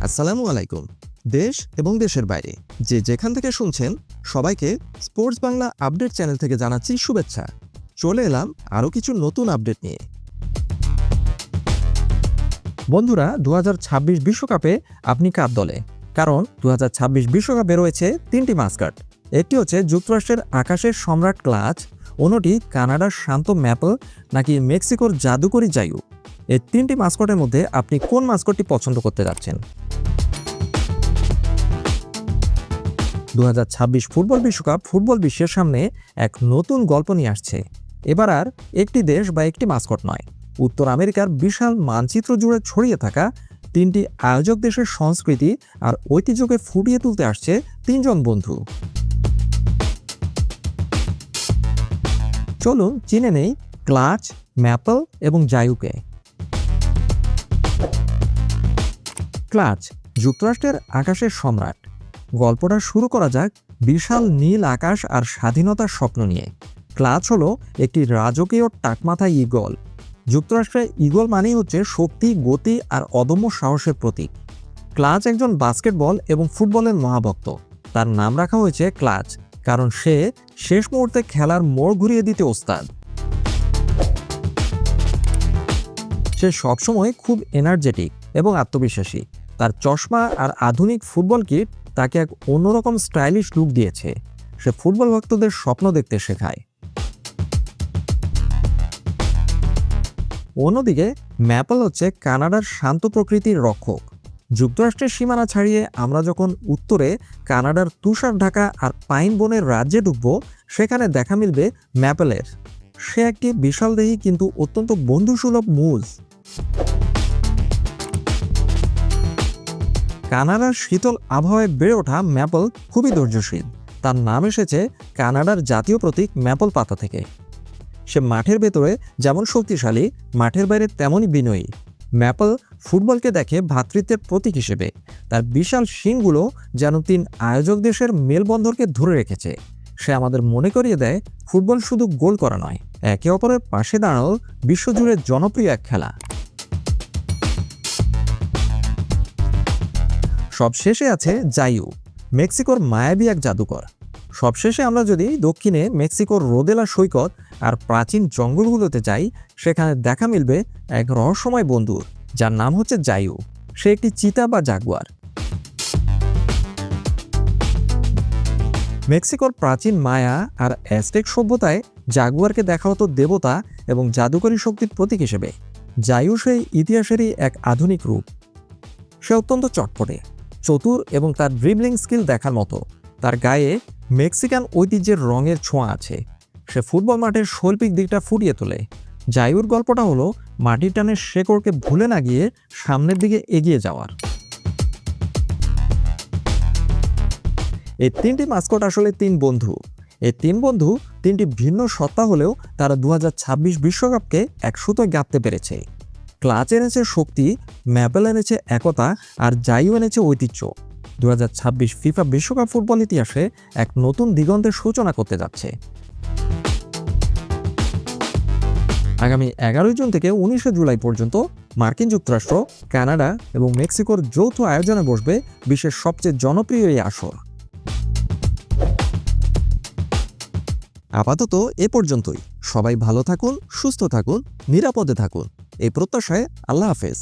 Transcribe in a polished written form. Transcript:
আসসালামু আলাইকুম। দেশ এবং দেশের বাইরে যে যেখান থেকে শুনছেন সবাইকে স্পোর্টস বাংলা আপডেট চ্যানেল থেকে জানাচ্ছি শুভেচ্ছা। চলে এলাম আরও কিছু নতুন আপডেট নিয়ে। বন্ধুরা, 2026 বিশ্বকাপে আপনি কার দলে? কারণ 2026 বিশ্বকাপে রয়েছে তিনটি মাস্কট। একটি হচ্ছে যুক্তরাষ্ট্রের আকাশের সম্রাট ক্লাচ, অন্যটি কানাডার শান্ত ম্যাপল, নাকি মেক্সিকোর জাদুকরি জায়ু। এই তিনটি মাস্কটের মধ্যে আপনি কোন মাস্কটটি পছন্দ করতে যাচ্ছেন? 2026 ফুটবল বিশ্বকাপ ফুটবল বিশ্বের সামনে এক নতুন গল্প নিয়ে আসছে। এবার আর একটি দেশ বা একটি মাস্কট নয়, উত্তর আমেরিকার বিশাল মানচিত্র জুড়ে ছড়িয়ে থাকা তিনটি আয়োজক দেশের সংস্কৃতি আর ঐতিহ্যকে ফুটিয়ে তুলতে আসছে তিনজন বন্ধু। চলুন চিনে নেই ক্লাচ, ম্যাপল এবং জায়ুকে। ক্লাচ যুক্তরাষ্ট্রের আকাশের সম্রাট। গল্পটা শুরু করা যাক বিশাল নীল আকাশ আর স্বাধীনতার স্বপ্ন নিয়ে। ক্লাচ হলো একটি রাজকীয় টাকমাথা ঈগল। যুক্তরাষ্ট্রে ঈগল মানেই হচ্ছে শক্তি, গতি আর অদম্য সাহসের প্রতীক। ক্লাচ একজন বাস্কেটবল এবং ফুটবলের মহাভক্ত। তার নাম রাখা হয়েছে ক্লাচ কারণ সে শেষ মুহূর্তে খেলার মোড় ঘুরিয়ে দিতে ওস্তাদ। সে সবসময় খুব এনার্জেটিক এবং আত্মবিশ্বাসী। তার চশমা আর আধুনিক ফুটবল কিট তাকে এক অন্যরকম স্টাইলিশ লুক দিয়েছে। সে ফুটবল ভক্তদের স্বপ্ন দেখতে শেখায়। অন্যদিকে ম্যাপল হচ্ছে কানাডার শান্ত প্রকৃতির রক্ষক। যুক্তরাষ্ট্রের সীমানা ছাড়িয়ে আমরা যখন উত্তরে কানাডার তুষার ঢাকা আর পাইন বনের রাজ্যে ঢুকব, সেখানে দেখা মিলবে ম্যাপলের। সে একটি বিশালদেহী কিন্তু অত্যন্ত বন্ধুসুলভ মুজ। কানাডার শীতল আবহাওয়ায় বেড়ে ওঠা ম্যাপল খুবই ধৈর্যশীল। তার নাম এসেছে কানাডার জাতীয় প্রতীক ম্যাপল পাতা থেকে। সে মাঠের ভেতরে যেমন শক্তিশালী, মাঠের বাইরে তেমনই বিনয়ী। ম্যাপল ফুটবলকে দেখে ভ্রাতৃত্বের প্রতীক হিসেবে। তার বিশাল শিংগুলো যেন তিন আয়োজক দেশের মেলবন্ধনকে ধরে রেখেছে। সে আমাদের মনে করিয়ে দেয় ফুটবল শুধু গোল করা নয়, একে অপরের পাশে দাঁড়ানো বিশ্বজুড়ে জনপ্রিয় এক খেলা। সবশেষে আছে জায়ু, মেক্সিকোর মায়াবী এক জাদুকর। সবশেষে আমরা যদি দক্ষিণে মেক্সিকোর রোদেলা সৈকত আর প্রাচীন জঙ্গলগুলোতে যাই, সেখানে দেখা মিলবে এক রহস্যময় বন্ধুর, যার নাম হচ্ছে জায়ু। সে একটি চিতা বা জাগুয়ার। মেক্সিকোর প্রাচীন মায়া আর অ্যাজটেক সভ্যতায় জাগুয়ারকে দেখা হতো দেবতা এবং জাদুকরী শক্তির প্রতীক হিসেবে। জায়ু সেই ইতিহাসেরই এক আধুনিক রূপ। সে অত্যন্ত চটপটে, চতুর এবং তার ড্রিবলিং স্কিল দেখার মতো। তার গায়ে মেক্সিকান ঐতিহ্যের রঙের ছোঁয়া আছে। সে ফুটবল মাঠের শৈল্পিক দিকটা ফুটিয়ে তোলে। জায়ুর গল্পটা হলো মাটির টানের শেকড়কে ভুলে না গিয়ে সামনের দিকে এগিয়ে যাওয়ার। এই তিনটি মাস্কট আসলে তিন বন্ধু। এই তিন বন্ধু তিনটি ভিন্ন সত্তা হলেও তারা 2026 বিশ্বকাপকে এক সুতোয় গাঁথতে পেরেছে। ক্লাচ এনেছে শক্তি, ম্যাপল এনেছে একতা, আর জায়ু এনেছে ঐতিহ্য। 2026 ফিফা বিশ্বকাপ ফুটবল ইতিহাসে এক নতুন দিগন্তের সূচনা করতে যাচ্ছে। আগামী 11 জুন থেকে 19 জুলাই পর্যন্ত মার্কিন যুক্তরাষ্ট্র, কানাডা এবং মেক্সিকোর যৌথ আয়োজনে বসবে বিশ্বের সবচেয়ে জনপ্রিয় এই আসর। আপাতত এ পর্যন্তই। সবাই ভালো থাকুন, সুস্থ থাকুন, নিরাপদে থাকুন, এই প্রত্যাশায় আল্লাহ হাফেজ।